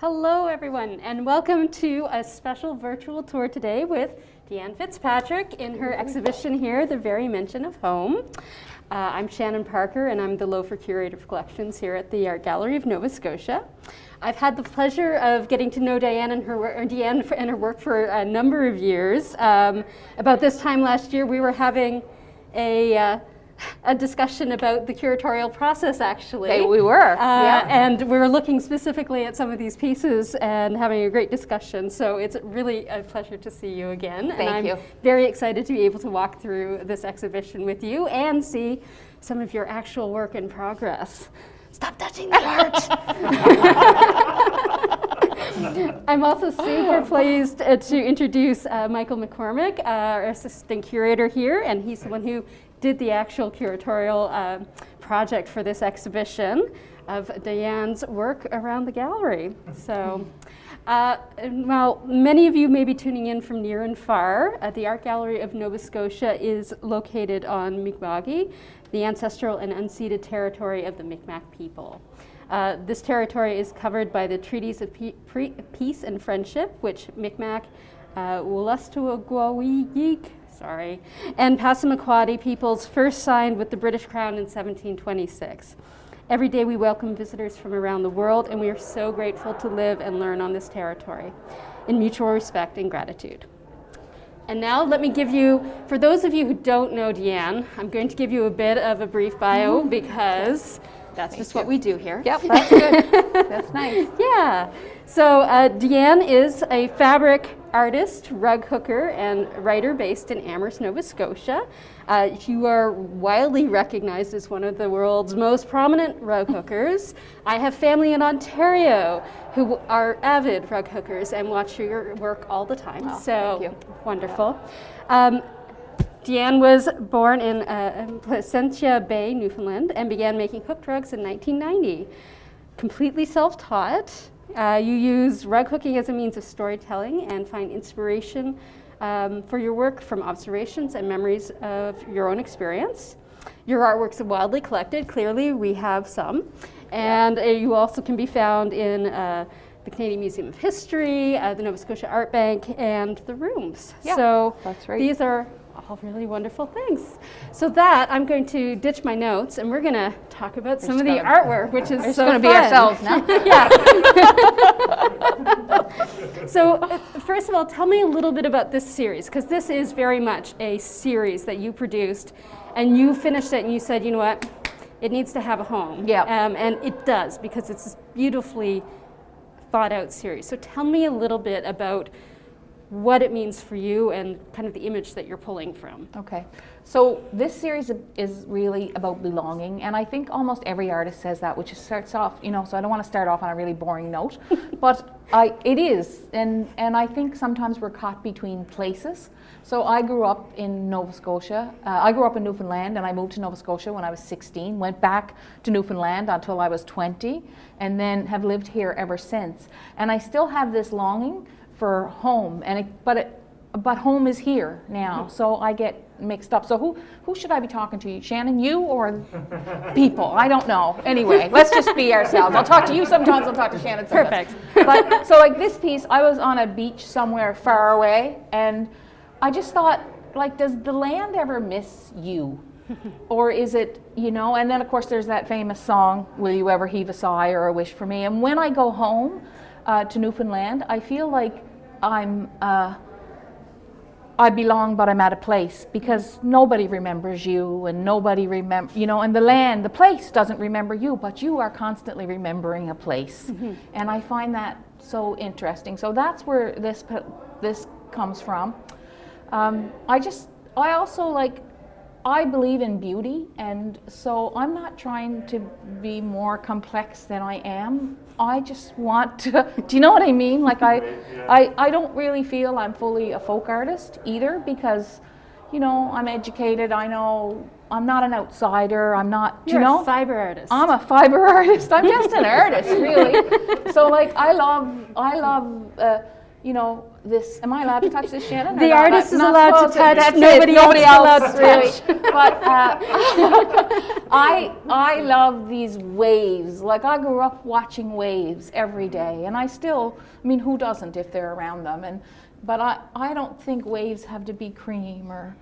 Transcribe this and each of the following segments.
Hello everyone, and welcome to a special virtual tour today with Deanne Fitzpatrick in her exhibition here, The Very Mention of Home. I'm Shannon Parker, and I'm the Loafer Curator of Collections here at the Art Gallery of Nova Scotia. I've had the pleasure of getting to know Deanne and her work for a number of years. About this time last year, we were having a discussion about the curatorial process, actually. Okay, we were, yeah. And we were looking specifically at some of these pieces and having a great discussion. So it's really a pleasure to see you again. Thank you. I'm very excited to be able to walk through this exhibition with you and see some of your actual work in progress. Stop touching the art! I'm also super pleased to introduce Michael McCormick, our assistant curator here, and he's the one who did the actual curatorial project for this exhibition of Deanne's work around the gallery. So, well, many of you may be tuning in from near and far. The Art Gallery of Nova Scotia is located on Mi'kmaq, the ancestral and unceded territory of the Mi'kmaq people. This territory is covered by the Treaties of Peace and Friendship, which Mi'kmaq, Wolastoqiyik, and Passamaquoddy peoples first signed with the British Crown in 1726. Every day we welcome visitors from around the world, and we are so grateful to live and learn on this territory in mutual respect and gratitude. And now let me give you, for those of you who don't know Deanne, I'm going to give you a bit of a brief bio because that's just what we do here. Yep, that's good. That's nice. Yeah. So Deanne is a fabric artist, rug hooker, and writer based in Amherst, Nova Scotia. You are widely recognized as one of the world's most prominent rug hookers. I have family in Ontario who are avid rug hookers and watch your work all the time. Well, so thank you. Wonderful. Deanne was born in Placentia Bay, Newfoundland, and began making hooked rugs in 1990. Completely self-taught, you use rug hooking as a means of storytelling and find inspiration for your work from observations and memories of your own experience. Your artworks are wildly collected. Clearly, we have some. And you also can be found in the Canadian Museum of History, the Nova Scotia Art Bank, and the Rooms. Yeah, so that's right. These are all really wonderful things. So that, I'm going to ditch my notes, and we're going to talk about some of the artwork, which is so going to fun. be ourselves now. Yeah. So first of all, tell me a little bit about this series, because this is very much a series that you produced, and you finished it, and you said, you know what, it needs to have a home. Yeah. And it does, because it's this beautifully thought out series. So tell me a little bit about what it means for you and kind of the image that you're pulling from. Okay, so this series is really about belonging, and I think almost every artist says that, which starts off, you know, so I don't want to start off on a really boring note, but it is, and I think sometimes we're caught between places. So I grew up in Nova Scotia. I grew up in Newfoundland, and I moved to Nova Scotia when I was 16, went back to Newfoundland until I was 20, and then have lived here ever since. And I still have this longing for home, but home is here now, so I get mixed up. So who should I be talking to? Shannon, you or people? I don't know. Anyway, let's just be ourselves. I'll talk to you sometimes, I'll talk to Shannon sometimes. Perfect. But so like this piece, I was on a beach somewhere far away, and I just thought, like, does the land ever miss you? Or is it, you know, and then of course there's that famous song, Will You Ever Heave a Sigh or a Wish for Me? And when I go home to Newfoundland, I feel like I belong, but I'm at a place, because nobody remembers you, and nobody you know, and the place doesn't remember you, but you are constantly remembering a place. Mm-hmm. And I find that so interesting. So that's where this comes from. I believe in beauty, and so I'm not trying to be more complex than I am. I just want to, do you know what I mean? Like I don't really feel I'm fully a folk artist either, because, you know, I'm educated, I know I'm not an outsider, I'm not, You're you know? a fiber artist. I'm a fiber artist, I'm just an artist, really. So like I love you know, this, am I allowed to touch this, Shannon? The artist is allowed to touch, that's nobody else is allowed to touch. Really. But I love these waves. Like, I grew up watching waves every day, and I still, I mean, who doesn't if they're around them? But I don't think waves have to be cream or,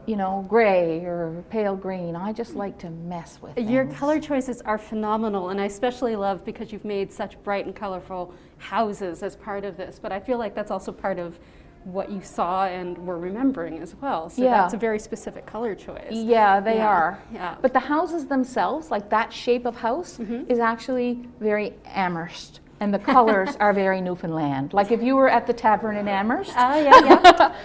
you know, gray or pale green. I just like to mess with things. Your color choices are phenomenal, and I especially love because you've made such bright and colorful houses as part of this, but I feel like that's also part of what you saw and were remembering as well. So that's a very specific color choice. Yeah, they are. Yeah. But the houses themselves, like that shape of house, is actually very Amherst. And the colors are very Newfoundland. Like if you were at the tavern in Amherst,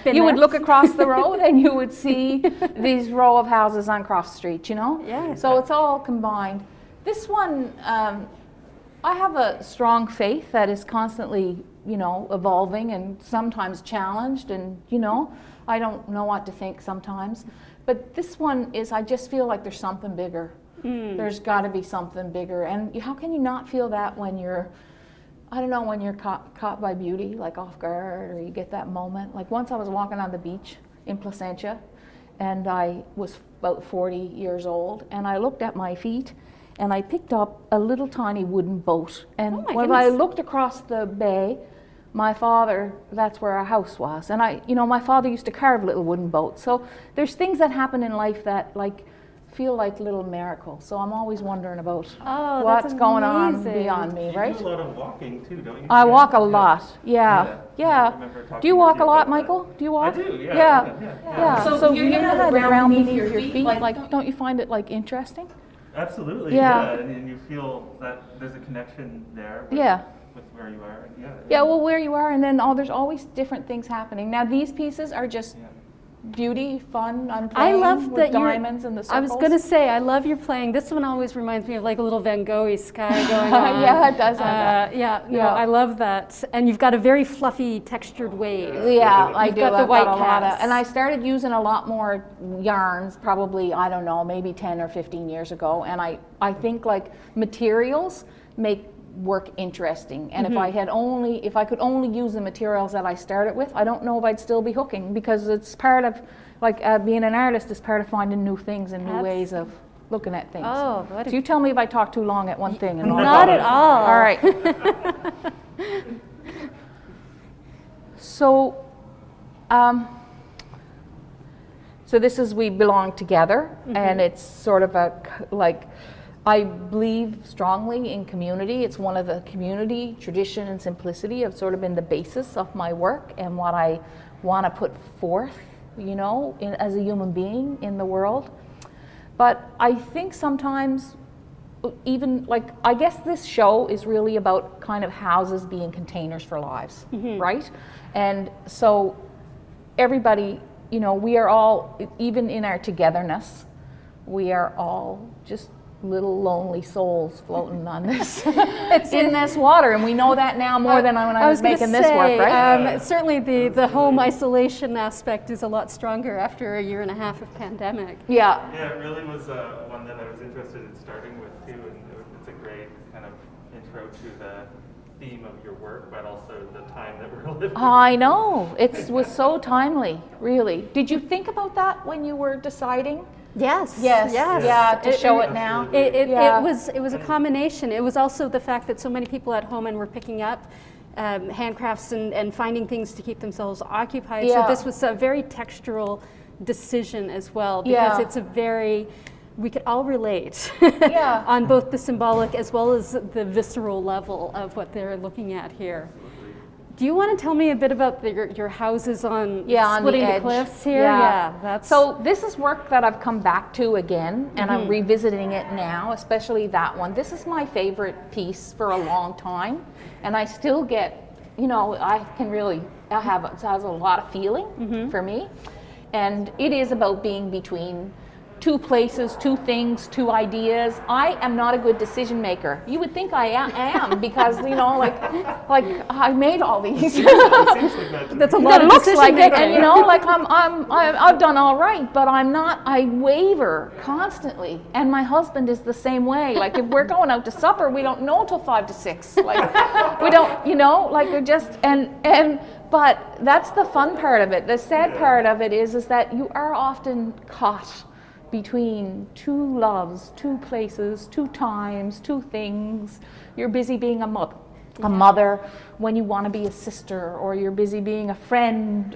you would look across the road and you would see these row of houses on Cross Street, you know? Yeah. So it's all combined. This one, I have a strong faith that is constantly, you know, evolving and sometimes challenged, and, you know, I don't know what to think sometimes. But this one is, I just feel like there's something bigger. There's got to be something bigger. And how can you not feel that when you're, I don't know, when you're caught by beauty, like off guard, or you get that moment. Like once I was walking on the beach in Placentia, and I was about 40 years old, and I looked at my feet, and I picked up a little tiny wooden boat. And when I looked across the bay, my father, that's where our house was. And you know, my father used to carve little wooden boats. So there's things that happen in life that like feel like little miracles. So I'm always wondering about what's going on beyond me, right? You do a lot of walking too, don't you? I walk a lot. Yeah. Do you walk a lot, Michael? Do you walk? I do. Yeah. So you have the ground beneath your feet. Like, don't you find it like interesting? Absolutely. Yeah. And you feel that there's a connection there. With where you are. Well, where you are, and then there's always different things happening. Now these pieces are just beauty, fun. I'm playing with diamonds and the circles. I was going to say, I love your playing. This one always reminds me of like a little Van Gogh-y sky going on. Yeah, it does. I love that. And you've got a very fluffy, textured wave. Yeah, I do. Got the white cast. And I started using a lot more yarns, probably, I don't know, maybe 10 or 15 years ago. And I think like materials make work interesting, and if I could only use the materials that I started with, I don't know if I'd still be hooking, because it's part of like being an artist is part of finding new things and new ways of looking at things. So you tell me if I talk too long at one thing. And not at all. All right. So this is We Belong Together, and it's sort of a like, I believe strongly in community. It's one of the community, tradition, and simplicity have sort of been the basis of my work and what I want to put forth, you know, as a human being in the world. But I think sometimes, even like, I guess this show is really about kind of houses being containers for lives, right? And so everybody, you know, we are all, even in our togetherness, we are all just little lonely souls floating on this in this water, and we know that now more than when I was making this work, right? Certainly the home isolation aspect is a lot stronger after a year and a half of pandemic. Yeah, it really was one that I was interested in starting with too, and it's a great kind of intro to the theme of your work, but also the time that we're living. I know, it was so timely, really. Did you think about that when you were deciding? Yes. Yeah, to show it now. It was a combination. It was also the fact that so many people at home and were picking up handcrafts and finding things to keep themselves occupied. So this was a very textural decision as well, because it's a very, we could all relate on both the symbolic as well as the visceral level of what they're looking at here. Do you want to tell me a bit about your houses on splitting the cliffs here? So this is work that I've come back to again, and I'm revisiting it now, especially that one. This is my favorite piece for a long time, and I still get, you know, it has a lot of feeling for me, and it is about being between two places, two things, two ideas. I am not a good decision maker. You would think I am because, you know, like I made all these. That's a lot of looks decision like it, making. and you know, like I've done all right, but I'm not. I waver constantly, and my husband is the same way. Like if we're going out to supper, we don't know till 5 to 6. Like we don't, you know, like we're just and. But that's the fun part of it. The sad part of it is that you are often caught between two loves, two places, two times, two things. You're busy being a mother when you want to be a sister, or you're busy being a friend,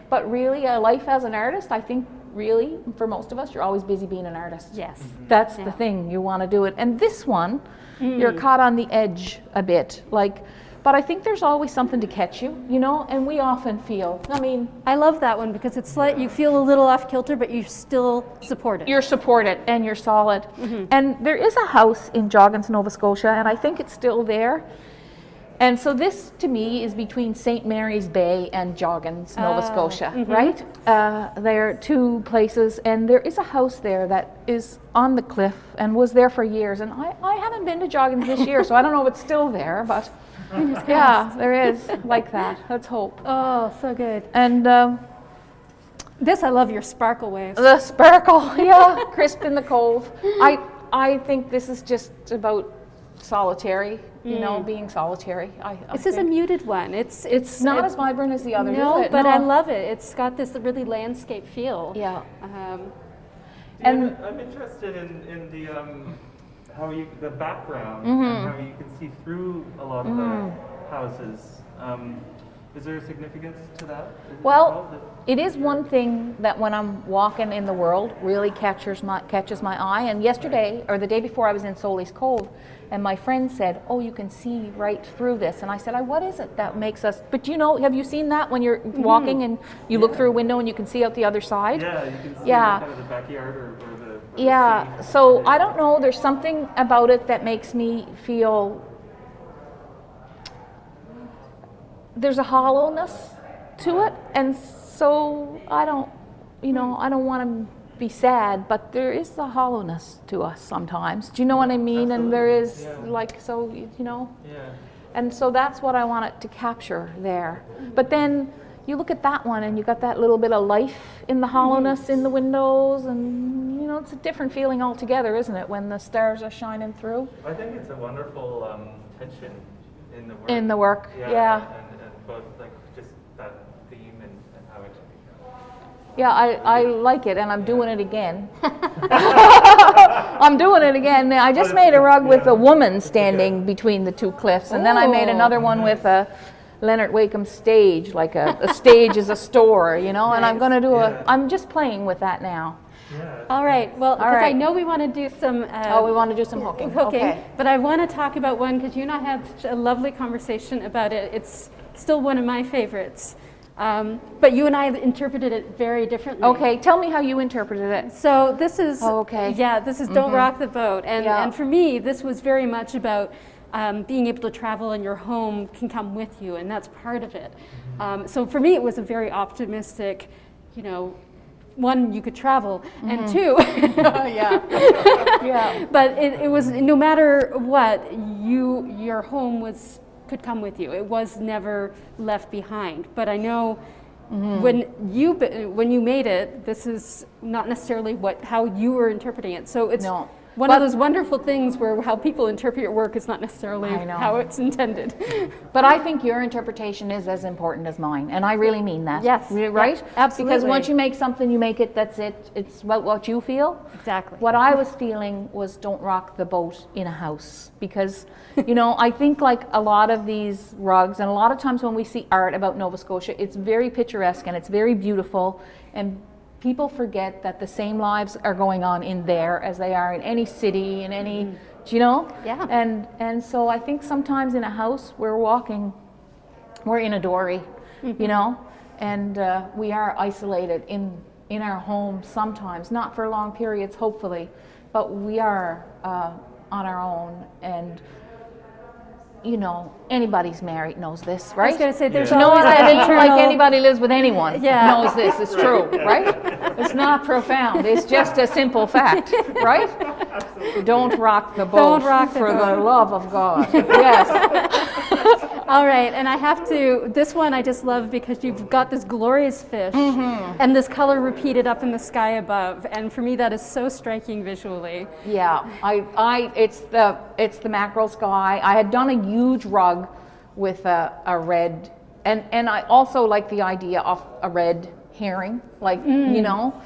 but really a life as an artist, I think really for most of us, you're always busy being an artist. Yes. That's the thing, you want to do it. And this one, you're caught on the edge a bit, like. But I think there's always something to catch you, you know, and we often feel, I mean... I love that one because it's like you feel a little off kilter, but you're still supported. You're supported and you're solid. And there is a house in Joggins, Nova Scotia, and I think it's still there. And so this, to me, is between St. Mary's Bay and Joggins, Nova Scotia, right? They're two places, and there is a house there that is on the cliff and was there for years. And I haven't been to Joggins this year, so I don't know if it's still there, but... Yeah, there is like that. Let's hope. Oh, so good. And this, I love your sparkle waves. the sparkle, yeah, crisp in the cold. I think this is just about solitary, you know, being solitary. This is a muted one. It's not as vibrant as the others, no, is it? but I love it. It's got this really landscape feel. Yeah. And I'm interested in the the background and how you can see through a lot of the houses. Is there a significance to that? Well, it is one thing that when I'm walking in the world really catches my eye. And yesterday, or the day before, I was in Solis Cove, and my friend said, "Oh, you can see right through this." And I said, "What is it that makes us?" But you know, have you seen that when you're walking and you look through a window and you can see out the other side? Yeah, you can see kind of the backyard or the yeah. So I don't know. There's something about it that makes me feel. There's a hollowness to it, and so I don't want to be sad, but there is a hollowness to us sometimes. Do you know what I mean? Absolutely. And there is like, so, you know, and so that's what I want it to capture there. But then you look at that one and you got that little bit of life in the hollowness in the windows, and you know, it's a different feeling altogether, isn't it, when the stars are shining through? I think it's a wonderful tension in the work. In the work, yeah. And both, like, just that theme and how it... Yeah, I like it, and I'm doing it again. I'm doing it again. I just made a rug with a woman standing between the two cliffs, and then I made another one with a Leonard Wakeham stage, like a stage is a store, you know, and I'm going to do I'm just playing with that now. Yeah. All right. Well, because I know we want to do some... we want to do some hooking. Okay. But I want to talk about one, because you and I had such a lovely conversation about it. It's still one of my favorites. But you and I interpreted it very differently. Okay, tell me how you interpreted it. So this is... Yeah, this is Don't Rock the Boat. And for me, this was very much about being able to travel, and your home can come with you, and that's part of it. So for me, it was a very optimistic, you know, one, you could travel, and two, but it was, no matter what, your home could come with you. It was never left behind. But I know when you made it, this is not necessarily how you were interpreting it. So it's one of those wonderful things where how people interpret your work is not necessarily how it's intended. But I think your interpretation is as important as mine, and I really mean that. Yes. Right? Yeah, absolutely. Because once you make something, you make it, that's it. It's what you feel. Exactly. What I was feeling was don't rock the boat in a house. Because, you know, I think like a lot of these rugs, and a lot of times when we see art about Nova Scotia, it's very picturesque and it's very beautiful, and people forget that the same lives are going on in there as they are in any city, in any, do you know? Yeah. And so I think sometimes in a house we're in a dory, you know, and we are isolated in our home sometimes, not for long periods, hopefully, but we are on our own. And you know, anybody's married knows this, I right? was going to say, there's Knows always that that ain't internal... like anybody lives with anyone Yeah. knows this. It's true, right? It's not profound. It's just a simple fact, right? Don't rock the boat Don't rock the for boat. the love of God. Yes. All right, and I have to, this one I just love because you've got this glorious fish and this color repeated up in the sky above, and for me that is so striking visually. Yeah, it's the mackerel sky. I had done a huge rug with a red, and I also like the idea of a red herring, like, you know,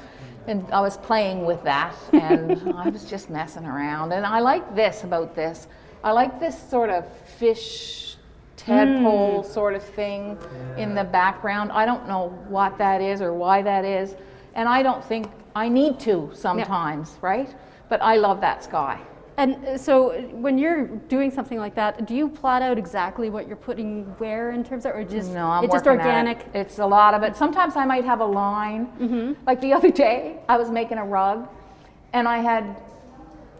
and I was playing with that, and I was just messing around. And I like this about this. I like this sort of fish tadpole sort of thing in the background. I don't know what that is or why that is, and I don't think I need to sometimes, right? But I love that sky. And so when you're doing something like that, do you plot out exactly what you're putting where in terms of, or just, No, I'm it's just working at organic? it. It's a lot of it. Sometimes I might have a line. Like the other day, I was making a rug, and I had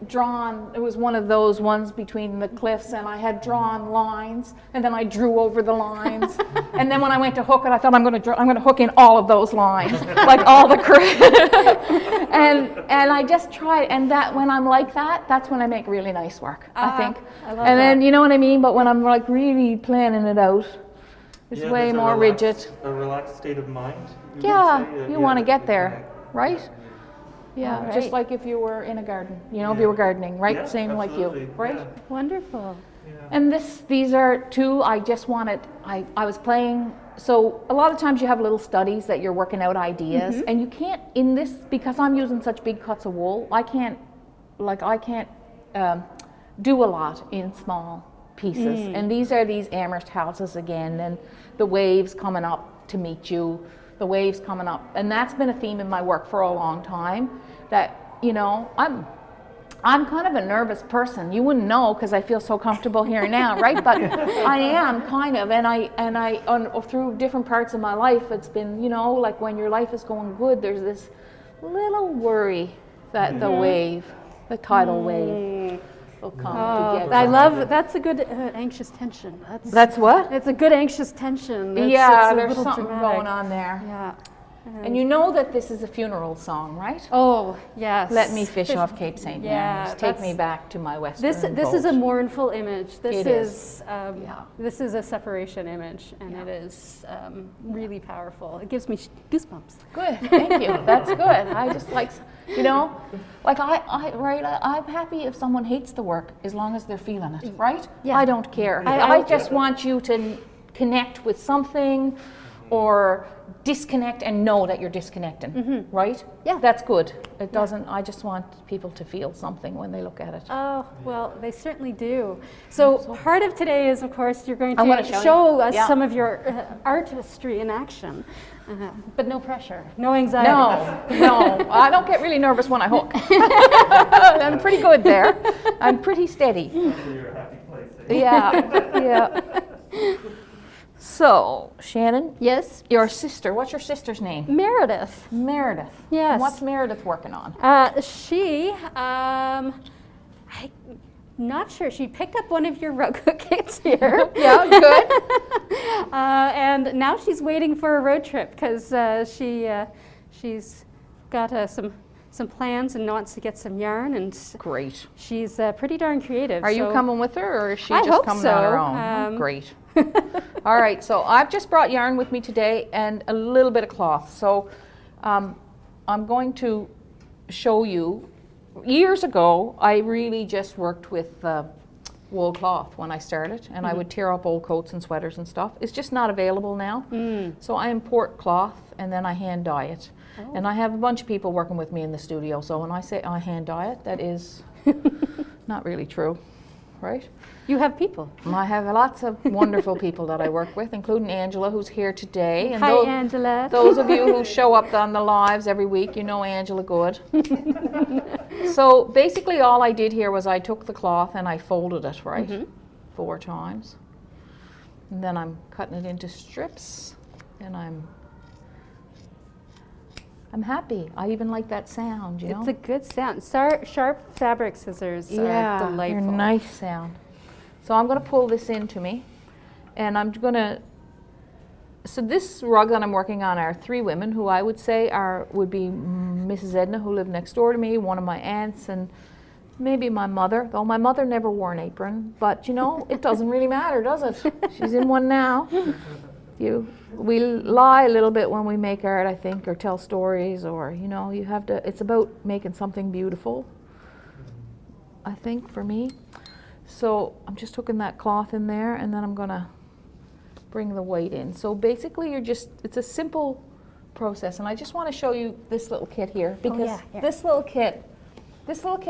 drawn, it was one of those ones between the cliffs, and I had drawn lines, and then I drew over the lines. And then when I went to hook it, I thought I'm going to hook in all of those lines, like all the and I just tried, and that when I'm like that, that's when I make really nice work, I think. I love and then that. you know what I mean. But when I'm like really planning it out, it's Yeah, way there's a more relaxed- rigid. A relaxed state of mind. you would Yeah, say, you want to get yeah. there, right? Yeah, All just right. like if you were in a garden, you know, if you were gardening, right? Yeah, Same like absolutely, you, right? yeah. Wonderful. And these are two, I just wanted, I was playing, so a lot of times you have little studies that you're working out ideas, and you can't, in this, because I'm using such big cuts of wool, I can't do a lot in small pieces. And these are these Amherst houses again, and the waves coming up to meet you, the waves coming up. And that's been a theme in my work for a long time, that, you know, I'm kind of a nervous person. You wouldn't know because I feel so comfortable here now, right? But I am kind of, and I through different parts of my life, it's been, you know, like when your life is going good, there's this little worry that the wave, the tidal wave, will come to get you. I love, that's a good anxious tension. That's what? It's a good anxious tension. Yeah, it's a there's little something dramatic. going on there. Yeah. And you know that this is a funeral song, right? Oh, yes. Let me fish off Cape St. Yeah, Mary's. Take me that's- back to my western This is a boat. mournful image. This It is Yeah. this is a separation image, and it is really powerful. It gives me goosebumps. Good, thank you. That's good. I just like, you know, like I'm happy if someone hates the work as long as they're feeling it, right? Yeah. I don't care. I I just want you to connect with something or disconnect and know that you're disconnecting, right? Yeah. That's good. It doesn't, I just want people to feel something when they look at it. Oh, well, they certainly do. So part of today is, of course, you're going I'm to gonna show show you. us Yeah. some of your artistry in action, but no pressure, no anxiety. No, I don't get really nervous when I hook. I'm pretty good there. I'm pretty steady. You're a happy place. eh? Yeah. So, Shannon, Yes, your sister, what's your sister's name? Meredith. Meredith. Yes. What's Meredith working on? I'm not sure. She picked up one of your rug kits here. Yeah, good. And now she's waiting for a road trip because she's got some plans and wants to get some yarn, and Great. she's pretty darn creative. Are you so- coming with her, or is she I just hope coming on her so. own? Oh, great. All right, so I've just brought yarn with me today and a little bit of cloth. So I'm going to show you. Years ago, I really just worked with wool cloth when I started, and I would tear up old coats and sweaters and stuff. It's just not available now. So I import cloth and then I hand dye it. And I have a bunch of people working with me in the studio, so when I say I hand dye it, that is not really true, right? You have people. I have lots of wonderful people that I work with, including Angela, who's here today. And Hi, those, Angela. those of you who show up on the lives every week, you know Angela good. So basically all I did here was I took the cloth and I folded it, right? 4 times. And then I'm cutting it into strips, and I'm happy. I even like that sound, you know? It's a good sound. Sharp fabric scissors are they're delightful. nice sound. So I'm going to pull this into me, and I'm going to, so this rug that I'm working on are 3 women who I would say would be Mrs. Edna, who lived next door to me, one of my aunts, and maybe my mother, though my mother never wore an apron, but you know, it doesn't really matter, does it? She's in one now. We lie a little bit when we make art, I think, or tell stories, or, you know, you have to, it's about making something beautiful, I think, for me. So I'm just hooking that cloth in there, and then I'm gonna bring the weight in. So basically it's a simple process, and I just want to show you this little kit here, because this little kit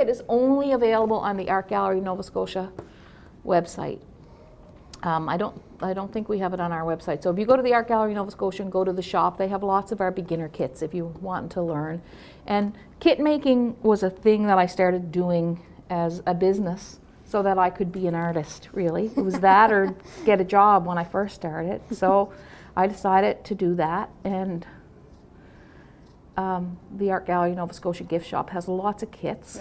is only available on the Art Gallery Nova Scotia website. I don't think we have it on our website. So if you go to the Art Gallery Nova Scotia and go to the shop, they have lots of our beginner kits if you want to learn. And kit making was a thing that I started doing as a business, so that I could be an artist, really. It was that or get a job when I first started. So I decided to do that, and the Art Gallery Nova Scotia gift shop has lots of kits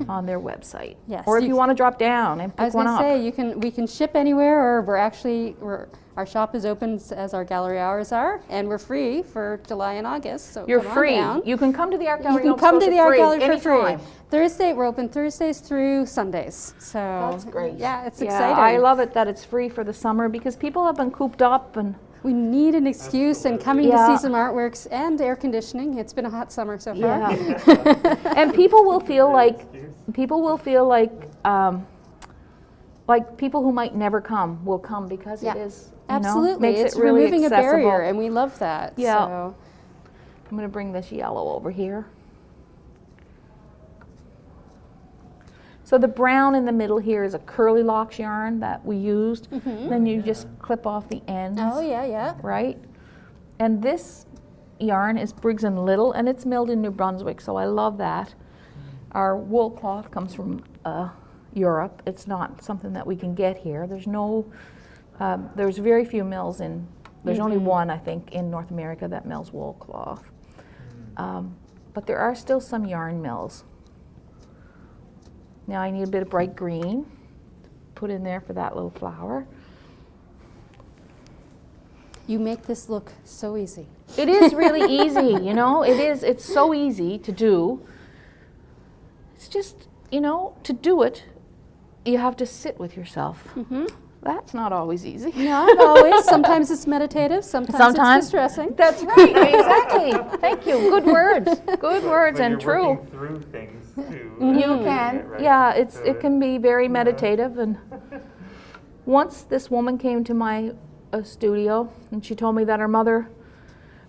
on their website. Yes. Or if you want to drop down and pick one up. I was going to say, we can ship anywhere, or our shop is open as our gallery hours are, and we're free for July and August. So you're come free. on down. You can come to the Art Gallery. You can come to the Art Gallery for anytime. free. We're open Thursdays through Sundays. So that's great. Yeah, it's yeah, exciting. I love it that it's free for the summer, because people have been cooped up, and we need an excuse, and coming to see some artworks and air conditioning. It's been a hot summer so far. Yeah. And people will feel like people who might never come will come, because it is, absolutely, makes it's it really removing accessible. a barrier, and we love that. Yeah. So. I'm going to bring this yellow over here. So the brown in the middle here is a curly locks yarn that we used. Then you just clip off the ends. Oh yeah. Right? And this yarn is Briggs & Little, and it's milled in New Brunswick, so I love that. Our wool cloth comes from Europe. It's not something that we can get here. There's very few mills there's only one, I think, in North America that mills wool cloth. But there are still some yarn mills. Now I need a bit of bright green, put in there for that little flower. You make this look so easy. It is really easy, you know, it's so easy to do. It's just, you know, to do it, you have to sit with yourself. That's not always easy. Not always. Sometimes it's meditative, sometimes it's distressing. That's right, exactly. Thank you. Good words. Good words, and true. Working through things too. You can, yeah, it can be very meditative. And once this woman came to my studio, and she told me that her mother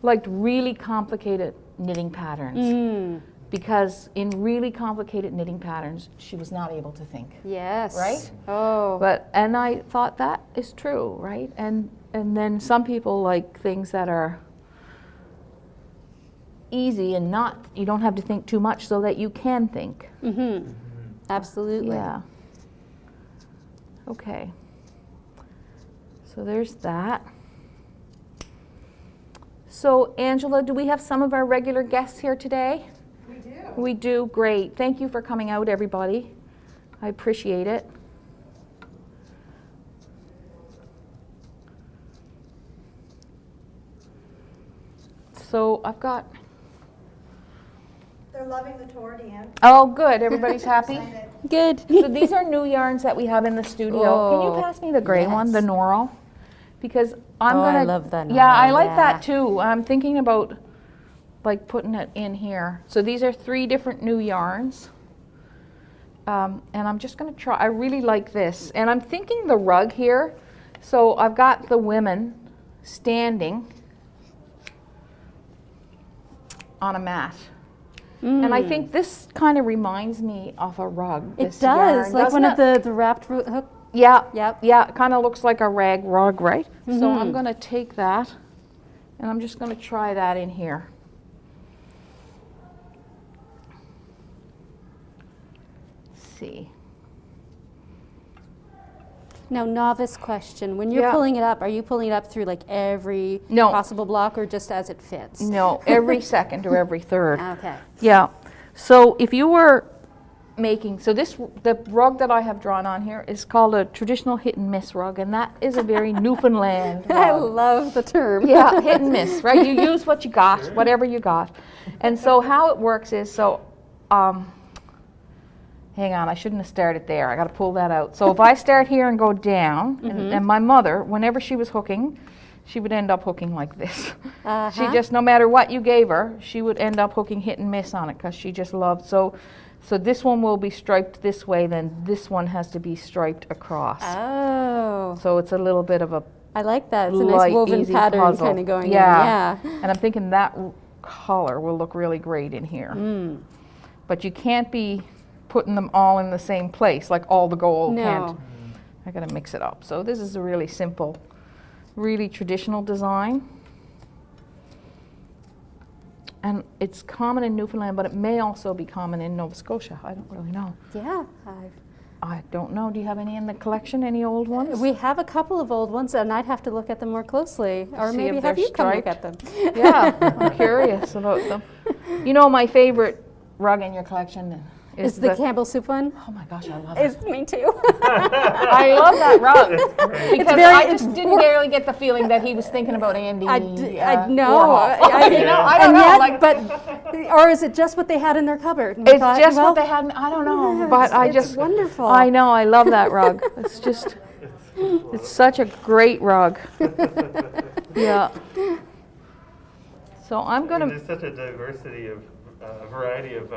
liked really complicated knitting patterns. Because in really complicated knitting patterns, she was not able to think. Yes. Right? Oh. And I thought that is true, right? And then some people like things that are easy and you don't have to think too much, so that you can think. Absolutely. Yeah. Okay. So there's that. So Angela, do we have some of our regular guests here today? We do. Great. Thank you for coming out, everybody. I appreciate it. So I've got... They're loving the tour, Deanne. Oh, good. Everybody's happy? Good. So these are new yarns that we have in the studio. Can you pass me the gray one, the Norol? Because I'm going to... I love that. Yeah, I like that too. I'm thinking about like putting it in here. So these are 3 different new yarns. And I'm just going to try. I really like this. And I'm thinking the rug here. So I've got the women standing on a mat. And I think this kind of reminds me of a rug. It does, like one of the wrapped hook. Yeah, Yep. yeah, it kind of looks like a rag rug, right? So I'm going to take that, and I'm just going to try that in here. Let's see. Now, novice question. When you're pulling it up, are you pulling it up through like every possible block, or just as it fits? No, every second or every third. Okay. Yeah. So if you were making, so the rug that I have drawn on here is called a traditional hit and miss rug, and that is a very Newfoundland rug. I love the term. Yeah, hit and miss, right? You use what you got, whatever you got. And so how it works is, so, hang on, I shouldn't have started there. I got to pull that out. So if I start here and go down, and my mother, whenever she was hooking, she would end up hooking like this. She just, no matter what you gave her, she would end up hooking hit and miss on it because she just loved. So this one will be striped this way, then this one has to be striped across. Oh. So it's a little bit of a I like that. It's a light, nice woven easy pattern puzzle. kind of going Yeah. in. Yeah. And I'm thinking that color will look really great in here. But you can't be putting them all in the same place, like all the gold can't. I gotta mix it up. So this is a really simple, really traditional design. And it's common in Newfoundland, but it may also be common in Nova Scotia. I don't really know. Yeah. I don't know. Do you have any in the collection? Any old ones? We have a couple of old ones, and I'd have to look at them more closely. Or See maybe if have they're you come look striped. at them. Yeah, I'm curious about them. You know, my favorite rug in your collection Is the Campbell soup one? Oh my gosh, I love it. It's me too. I love that rug because very- I just didn't really get the feeling that he was thinking about Andy. I know. Warhol. You know, I don't and know. yet, Like, but, or is it just what they had in their cupboard? And we it's thought, just well, what they had. I don't know, yeah, but I it's just wonderful. I know. I love that rug. It's just, it's such a great rug. Yeah. So I'm gonna. There's such a diversity of a variety of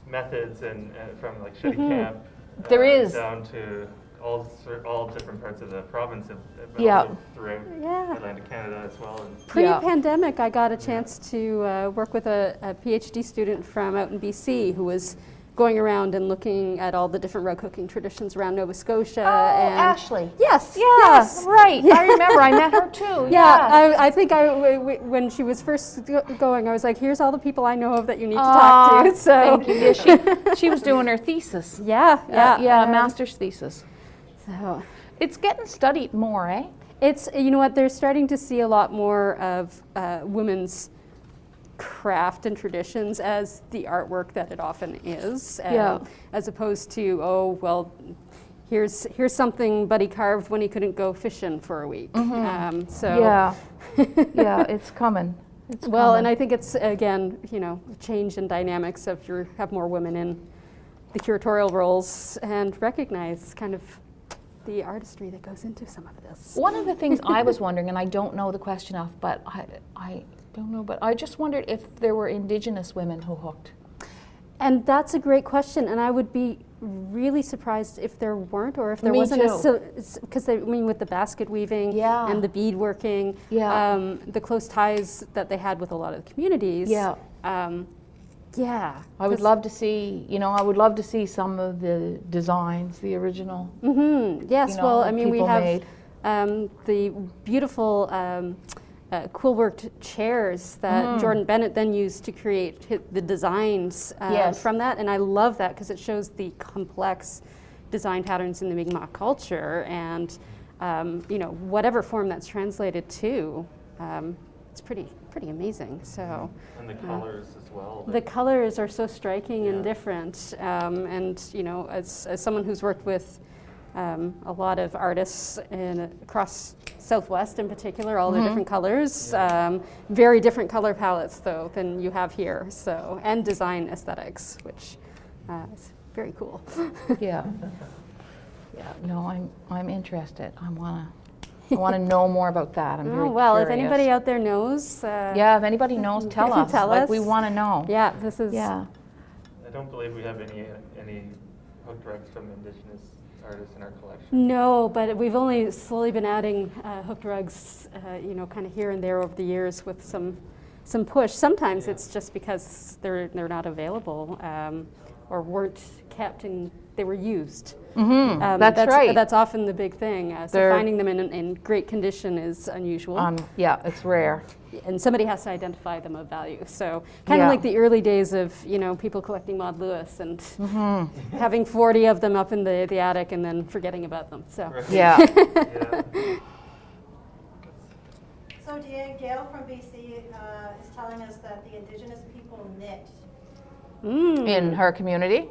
methods and from like Shetty Camp There is. down to all different parts of the province, but Yeah. also throughout Yeah. Atlantic Canada as well. And Pre-pandemic, I got a chance to work with a PhD student from out in BC who was going around and looking at all the different rug cooking traditions around Nova Scotia. Oh, and Ashley. Yes. Yeah, Yes. right. I remember. I met her too. Yeah, I think when she was first going, I was like, "Here's all the people I know of that you need to talk to." So Thank you. Yeah, she was doing her thesis. yeah, Master's thesis. So It's getting studied more, eh? it's, you know what, they're starting to see a lot more of women's craft and traditions as the artwork that it often is, as opposed to, oh, well, here's something Buddy carved when he couldn't go fishing for a week. Yeah, it's coming. It's Well, coming. and I think it's, again, you know, change in dynamics of you have more women in the curatorial roles and recognize kind of the artistry that goes into some of this. One of the things I was wondering, and I don't know the question of, but I don't know, but I just wondered if there were Indigenous women who hooked. And that's a great question, and I would be really surprised if there weren't, or if there Me wasn't. too. Because I mean, with the basket weaving and the bead working, the close ties that they had with a lot of the communities. I would love to see, you know, I would love to see some of the designs, the original. Yes, you know, well, I mean, we people have made. the beautiful quill worked chairs that Jordan Bennett then used to create the designs from that, and I love that because it shows the complex design patterns in the Mi'kmaq culture, and you know, whatever form that's translated to, it's pretty amazing. So and the colors as well. the colors are so striking and different, and you know, as someone who's worked with a lot of artists across Southwest in particular, all their different colors, very different color palettes though than you have here, so, and design aesthetics, which is very cool. No, I'm interested. I want to know more about that. I'm very well, curious. if anybody out there knows, if anybody knows, tell us. tell Like, us. we want to know. Yeah, this is. I don't believe we have any hooked rugs from Indigenous artists in our collection. No, but we've only slowly been adding hooked rugs, you know, kind of here and there over the years with some push. Sometimes it's just because they're not available or weren't kept and they were used. That's right. That's often the big thing. So finding them in great condition is unusual. It's rare. And somebody has to identify them of value. So kind of like the early days of, you know, people collecting Maud Lewis and having 40 of them up in the attic and then forgetting about them. So So Deanne, Gail from BC is telling us that the Indigenous people knit in her community.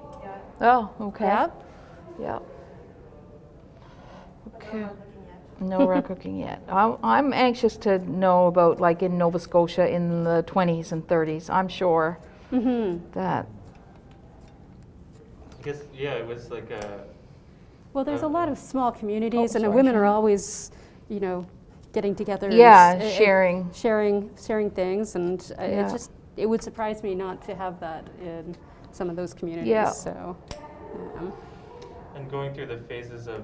Oh, okay. Yep. Yeah. Okay. No rug cooking yet. I'm anxious to know about, like, in Nova Scotia in the 20s and 30s. I'm sure that. I guess, yeah, it was like a. Well, there's a lot of small communities, and sorry, women are Sharon. always, you know, getting together. and Yeah, s- sharing things, and Yeah. it would surprise me not to have that in some of those communities. Yeah. So. And going through the phases of,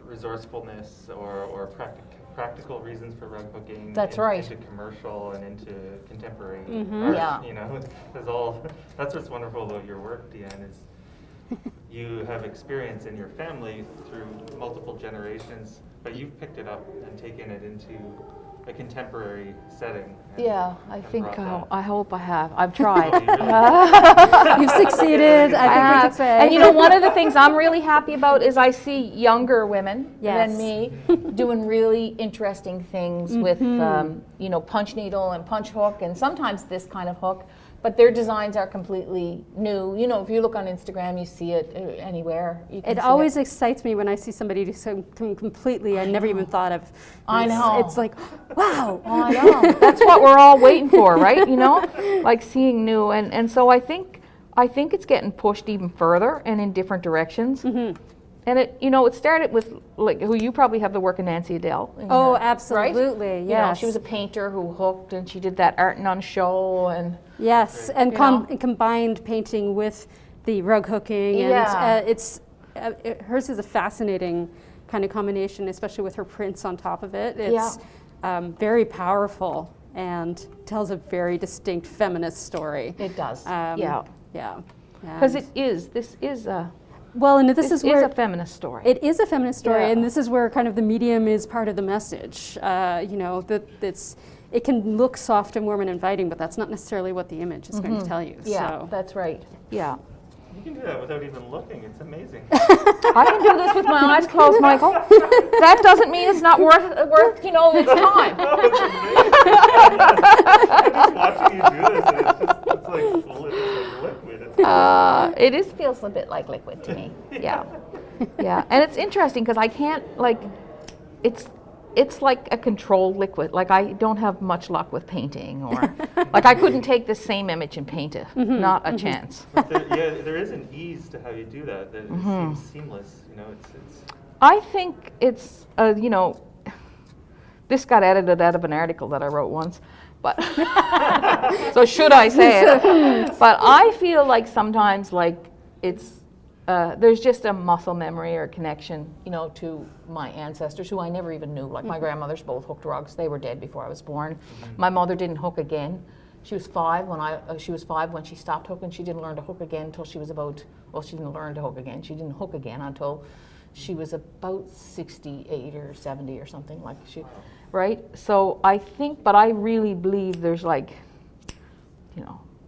resourcefulness or practical reasons for rug hooking. That's right. Into commercial and into contemporary Mhm. art. Yeah. There's all. That's what's wonderful about your work, Deanne, is you have experience in your family through multiple generations, but you've picked it up and taken it into a contemporary setting. Yeah, I and think brought that. I hope I have. I've tried. Oh, you really You've succeeded. I think we could say. And you know, one of the things I'm really happy about is I see younger women Yes. than me doing really interesting things with, punch needle and punch hook, and sometimes this kind of hook. But their designs are completely new. You know, if you look on Instagram, you see it anywhere. You can It see always excites me when I see somebody do something completely I never even thought of. I know. It's like, wow. I know. That's what we're all waiting for, right? You know, like seeing new, and so I think it's getting pushed even further and in different directions. And it started with, like, who you probably have the work of Nancy Adele. Oh, Right? absolutely. You know, Yes. she was a painter who hooked, and she did that art and on show, and Yes, and You know? combined painting with the rug hooking, and Yeah. hers is a fascinating kind of combination, especially with her prints on top of it. It's very powerful and tells a very distinct feminist story. it does. Yeah. Because And- this is a well, and this is where a feminist story. it is a feminist story, Yeah. and this is where kind of the medium is part of the message. It can look soft and warm and inviting, but that's not necessarily what the image is going to tell you. Yeah, So. that's right. Yeah. You can do that without even looking. It's amazing. I can do this with my eyes closed, Michael. That doesn't mean it's not worth its time. Just watching you do this, and it's like liquid. It feels a bit like liquid to me. Yeah. Yeah. And it's interesting because I can't, like, it's like a controlled liquid. Like, I don't have much luck with painting, or like I couldn't take the same image and paint it. Not a chance. But there is an ease to how you do that. That it seems seamless. It's. I think it's, this got edited out of an article that I wrote once, but so should I say it? But I feel like sometimes, like, it's there's just a muscle memory or connection, to my ancestors who I never even knew. Like, my grandmothers both hooked rugs; they were dead before I was born. My mother didn't hook again. She was 5 when she stopped hooking. She didn't learn to hook again until she was about. Well, she didn't learn to hook again. She didn't hook again until she was about 68 or 70 or something, like right? So I think, but I really believe there's, like,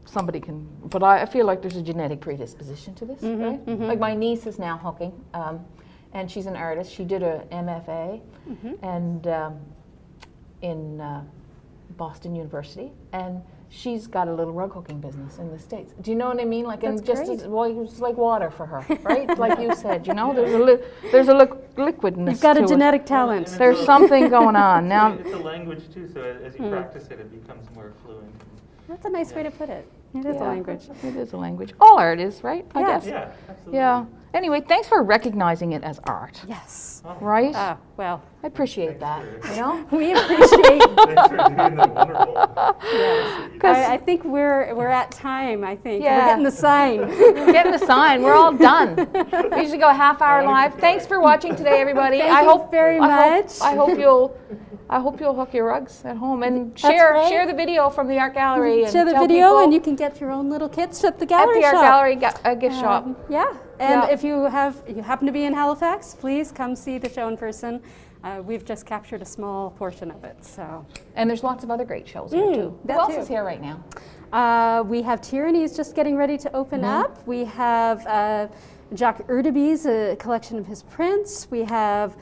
somebody can, but I feel like there's a genetic predisposition to this, right? Like, my niece is now hooking, and she's an artist. She did a MFA and in Boston University, and she's got a little rug hooking business in the States. Do you know what I mean? Like, That's and just great. it's like water for her, right? Like you said, there's a liquidness. You've got a to it. genetic talent. There's something going on now. It's a language too. So as you practice it, it becomes more fluent. That's a nice way to put it. It is a language. It is a language. All art is, right? I Yes. guess. Yeah, absolutely. Yeah. Anyway, thanks for recognizing it as art. Yes. Right? Well, I appreciate that. Thanks we appreciate. Thanks for doing that wonderful. I think we're at time. I think Yeah. we're getting the sign. Getting the sign. We're all done. We usually go a half hour live. Thanks for watching today, everybody. Thank you very much. I hope you'll hook your rugs at home and share the video from the art gallery. And Share the tell video, people and you can get your own little kits at the at gallery the art shop. gallery gift shop. Yeah, and Yeah. if you happen to be in Halifax, please come see the show in person. We've just captured a small portion of it, so. And there's lots of other great shows here too. Who that else too. is here right now? We have Tyranny's just getting ready to open up. We have Jacques Erdeby's a collection of his prints. We have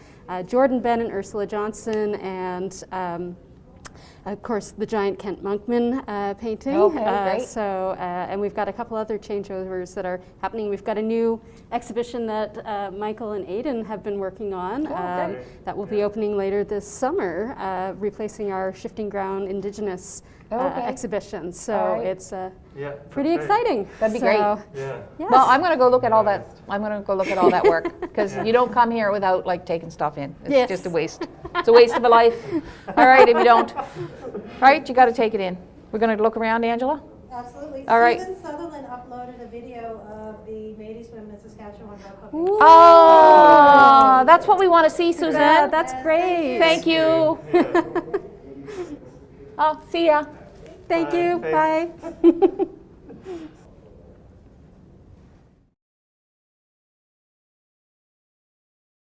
Jordan Bennett, Ursula Johnson, and of course, the giant Kent Monkman painting. Okay, great. So, and we've got a couple other changeovers that are happening. We've got a new exhibition that Michael and Aidan have been working on that will be opening later this summer, replacing our Shifting Ground Indigenous exhibition. So it's pretty exciting. That'd be so, great. Yeah. Yes. Well, I'm going to go look at all that. I'm going to go look at all that work because you don't come here without like taking stuff in. It's just a waste. It's a waste of a life. All right, if you don't, right, you got to take it in. We're going to look around, Angela. Absolutely. All right. Stephen Sutherland uploaded a video of the Métis swim in Saskatchewan. Oh, that's what we want to see, Suzanne. That's great. Thank you. Oh, see ya. Thank you. Bye. Bye.